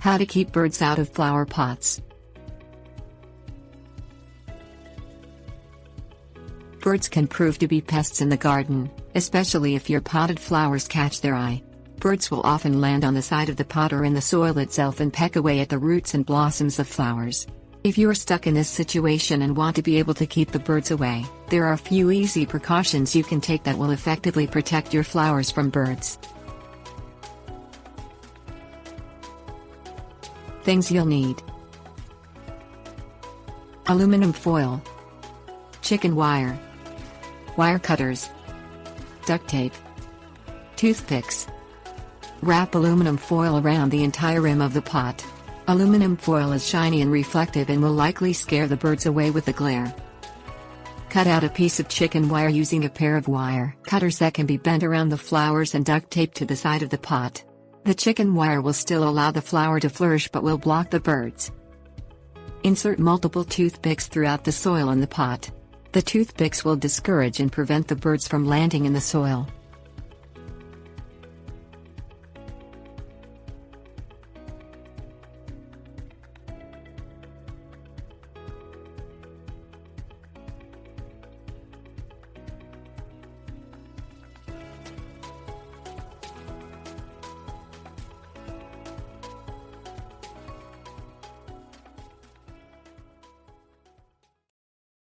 How to keep birds out of flower pots. Birds can prove to be pests in the garden, especially if your potted flowers catch their eye. Birds will often land on the side of the pot or in the soil itself and peck away at the roots and blossoms of flowers. If you are stuck in this situation and want to be able to keep the birds away, there are a few easy precautions you can take that will effectively protect your flowers from birds. Things you'll need: aluminum foil, chicken wire, wire cutters, duct tape, toothpicks. Wrap aluminum foil around the entire rim of the pot. Aluminum foil is shiny and reflective and will likely scare the birds away with the glare. Cut out a piece of chicken wire using a pair of wire cutters that can be bent around the flowers and duct taped to the side of the pot. The chicken wire will still allow the flower to flourish but will block the birds. Insert multiple toothpicks throughout the soil in the pot. The toothpicks will discourage and prevent the birds from landing in the soil.